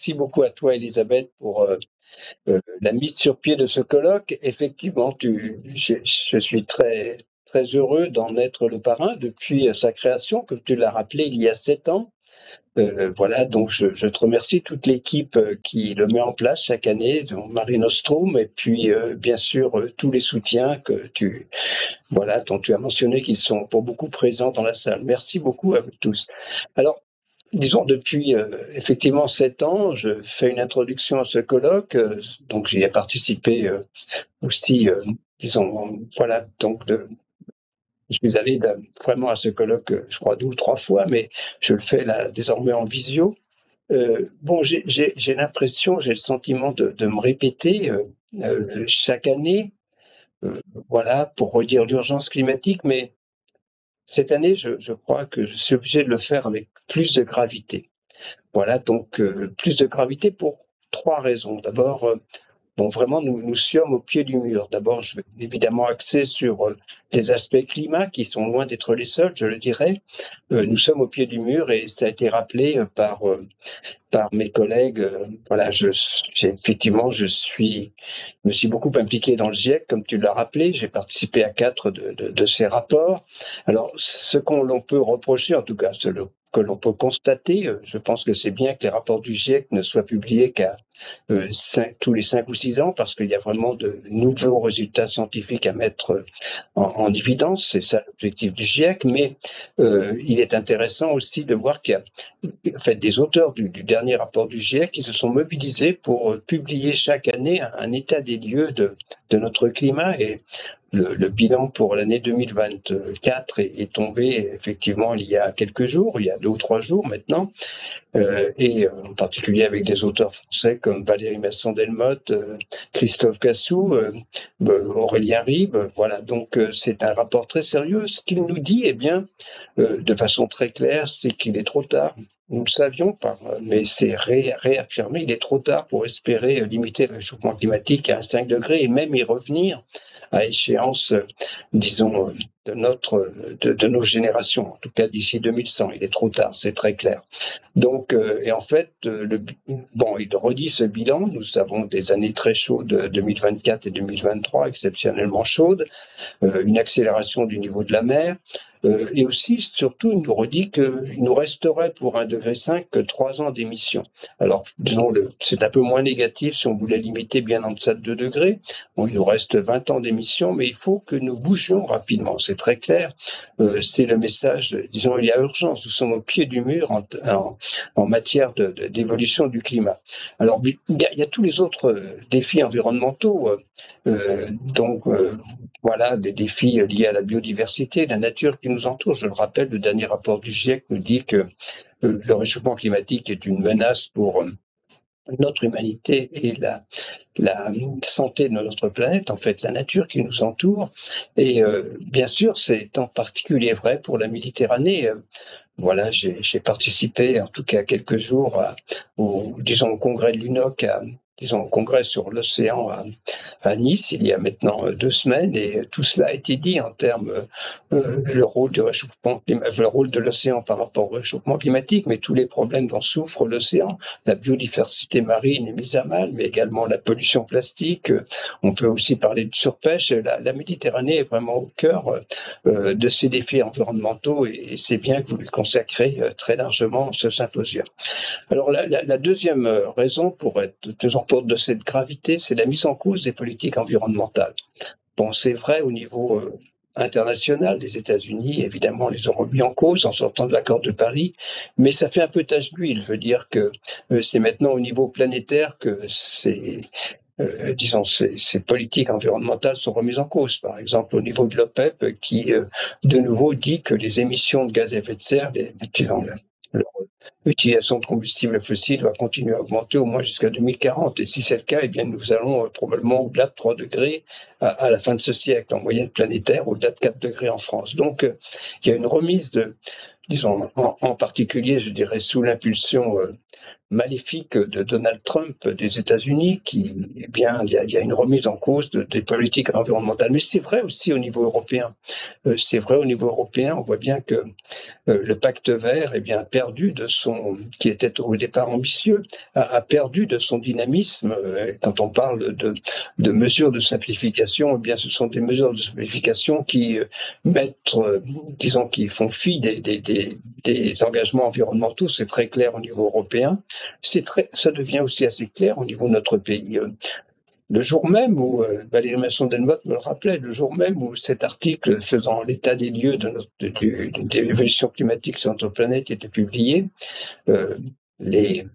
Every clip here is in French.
merci beaucoup à toi, Elisabeth, pour la mise sur pied de ce colloque. Effectivement, je suis très heureux d'en être le parrain depuis sa création, comme tu l'as rappelé, il y a 7 ans. Voilà, donc je te remercie, toute l'équipe qui le met en place chaque année, dont Marie Nostrum, et puis bien sûr tous les soutiens dont tu as mentionné qu'ils sont pour beaucoup présents dans la salle. Merci beaucoup à vous tous. Alors, disons, depuis effectivement 7 ans, je fais une introduction à ce colloque, donc j'y ai participé aussi, disons, voilà, je suis allé vraiment à ce colloque, je crois 2 ou 3 fois, mais je le fais là désormais en visio. Bon, j'ai l'impression, j'ai le sentiment de me répéter chaque année, euh, voilà, pour redire l'urgence climatique, mais cette année, je crois que je suis obligé de le faire avec plus de gravité. Voilà, donc plus de gravité pour 3 raisons. D'abord, bon, vraiment, nous sommes au pied du mur. D'abord, je vais évidemment axer sur les aspects climat qui sont loin d'être les seuls, je le dirais. Nous sommes au pied du mur et ça a été rappelé par mes collègues. Voilà, effectivement, me suis beaucoup impliqué dans le GIEC, comme tu l'as rappelé. J'ai participé à 4 de ces rapports. Alors, ce qu'on l'on peut reprocher, en tout cas, que l'on peut constater, je pense que c'est bien que les rapports du GIEC ne soient publiés qu'à tous les 5 ou 6 ans, parce qu'il y a vraiment de nouveaux résultats scientifiques à mettre en évidence. C'est ça l'objectif du GIEC. Mais il est intéressant aussi de voir qu'il y a en fait des auteurs du dernier rapport du GIEC qui se sont mobilisés pour publier chaque année un état des lieux de notre climat. Et le bilan pour l'année 2024 est tombé effectivement il y a quelques jours, il y a 2 ou 3 jours maintenant, et en particulier avec des auteurs français comme Valérie Masson-Delmotte, Christophe Cassou, Aurélien Ribes. Voilà, donc c'est un rapport très sérieux. Ce qu'il nous dit, eh bien, de façon très claire, c'est qu'il est trop tard. Nous le savions pas, mais c'est réaffirmé. Il est trop tard pour espérer limiter le réchauffement climatique à 5 degrés et même y revenir à échéance, disons, de nos générations, en tout cas d'ici 2100. Il est trop tard, c'est très clair. Donc, et en fait, il redit ce bilan. Nous avons des années très chaudes, 2024 et 2023, exceptionnellement chaudes, une accélération du niveau de la mer. Et aussi, surtout, il nous redit qu'il nous resterait pour 1,5 degré que 3 ans d'émissions. Alors, disons, c'est un peu moins négatif si on voulait limiter bien en deçà de 2 degrés. Bon, il nous reste 20 ans d'émissions, mais il faut que nous bougions rapidement. C'est très clair. C'est le message, disons, il y a urgence. Nous sommes au pied du mur en matière d'évolution du climat. Alors, il y a tous les autres défis environnementaux. Voilà, des défis liés à la biodiversité, la nature qui nous entoure. Je le rappelle, le dernier rapport du GIEC nous dit que le réchauffement climatique est une menace pour notre humanité et la santé de notre planète, en fait, la nature qui nous entoure. Et bien sûr, c'est en particulier vrai pour la Méditerranée. Voilà, j'ai participé, en tout cas quelques jours, au congrès de l'UNOC, au congrès sur l'océan à Nice, il y a maintenant 2 semaines, et tout cela a été dit en termes le rôle le rôle de l'océan par rapport au réchauffement climatique, mais tous les problèmes dont souffre l'océan, la biodiversité marine est mise à mal, mais également la pollution plastique. On peut aussi parler de surpêche. La Méditerranée est vraiment au cœur de ces défis environnementaux, et c'est bien que vous lui consacrez très largement ce symposium. Alors la deuxième raison pour être toujours autour de cette gravité, c'est la mise en cause des politiques environnementales. Bon, c'est vrai au niveau international, les États-Unis, évidemment, les ont remis en cause en sortant de l'accord de Paris, mais ça fait un peu tache d'huile. Je veux dire que c'est maintenant au niveau planétaire que ces politiques environnementales sont remises en cause. Par exemple, au niveau de l'OPEP, qui, de nouveau, dit que les émissions de gaz à effet de serre, leur utilisation de combustibles fossiles va continuer à augmenter au moins jusqu'à 2040. Et si c'est le cas, eh bien, nous allons probablement au-delà de 3 degrés à la fin de ce siècle, en moyenne planétaire, au-delà de 4 degrés en France. Donc, il y a une remise disons, en particulier, je dirais, sous l'impulsion maléfique de Donald Trump des États-Unis, qui, eh bien, il y a une remise en cause des politiques environnementales. Mais c'est vrai aussi au niveau européen. C'est vrai au niveau européen, on voit bien que le pacte vert, eh bien, a perdu de son, qui était au départ ambitieux, a perdu de son dynamisme. Quand on parle de mesures de simplification, eh bien, ce sont des mesures de simplification qui mettent, disons, qui font fi des engagements environnementaux. C'est très clair au niveau européen. Ça devient aussi assez clair au niveau de notre pays. Le jour même où, Valérie Masson-Delmotte me le rappelait, le jour même où cet article faisant l'état des lieux de l'évolution climatique sur notre planète était publié, les,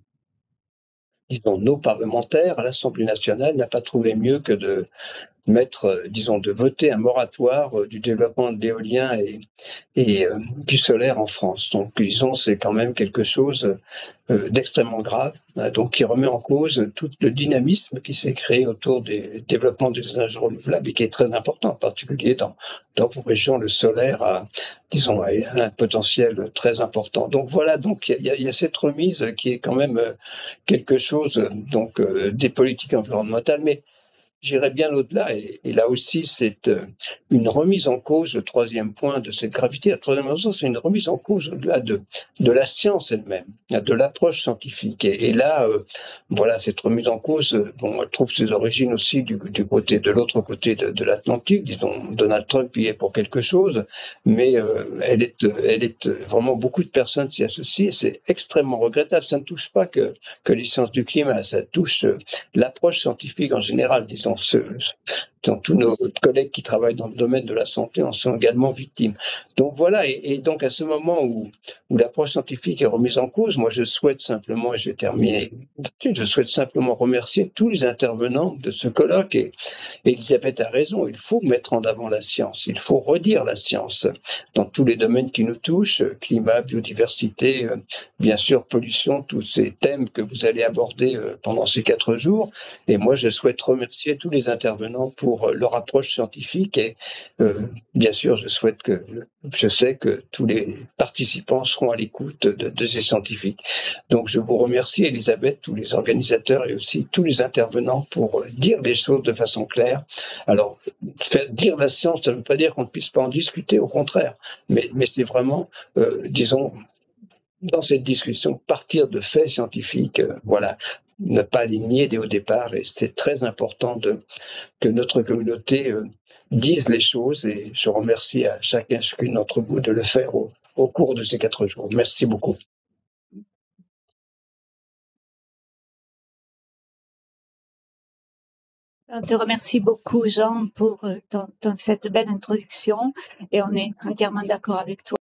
disons, nos parlementaires à l'Assemblée nationale n'ont pas trouvé mieux que de mettre, disons, de voter un moratoire du développement de l'éolien et du solaire en France. Donc, disons, c'est quand même quelque chose d'extrêmement grave, donc qui remet en cause tout le dynamisme qui s'est créé autour du développement des énergies renouvelables et qui est très important, en particulier dans vos régions, le solaire a, disons, a un potentiel très important. Donc voilà, donc il y a cette remise qui est quand même quelque chose donc des politiques environnementales, mais j'irais bien au-delà, et là aussi, c'est une remise en cause, le troisième point de cette gravité. La troisième raison, c'est une remise en cause au-delà de la science elle-même, de l'approche scientifique. Et là, voilà, cette remise en cause, bon, elle trouve ses origines aussi du côté, de l'autre côté de l'Atlantique. Disons, Donald Trump y est pour quelque chose, mais elle est vraiment, beaucoup de personnes s'y associent, et c'est extrêmement regrettable. Ça ne touche pas que les sciences du climat, ça touche l'approche scientifique en général, disons, tous nos collègues qui travaillent dans le domaine de la santé en sont également victimes. Donc voilà, et donc à ce moment où l'approche scientifique est remise en cause, moi je souhaite simplement, et je vais terminer, je souhaite simplement remercier tous les intervenants de ce colloque, et Elisabeth a raison, il faut mettre en avant la science, il faut redire la science dans tous les domaines qui nous touchent, climat, biodiversité, bien sûr pollution, tous ces thèmes que vous allez aborder pendant ces 4 jours. Et moi, je souhaite remercier tous les intervenants pour leur approche scientifique, et bien sûr, je sais que tous les participants seront à l'écoute de ces scientifiques. Donc, je vous remercie, Elisabeth, tous les organisateurs et aussi tous les intervenants pour dire les choses de façon claire. Alors, faire dire la science, ça ne veut pas dire qu'on ne puisse pas en discuter, au contraire, mais c'est vraiment, disons, dans cette discussion, partir de faits scientifiques, voilà, ne pas les nier dès au départ, et c'est très important que notre communauté dise les choses, et je remercie à chacune d'entre vous de le faire au cours de ces 4 jours. Merci beaucoup. On te remercie beaucoup, Jean, pour cette belle introduction, et on est entièrement d'accord avec toi.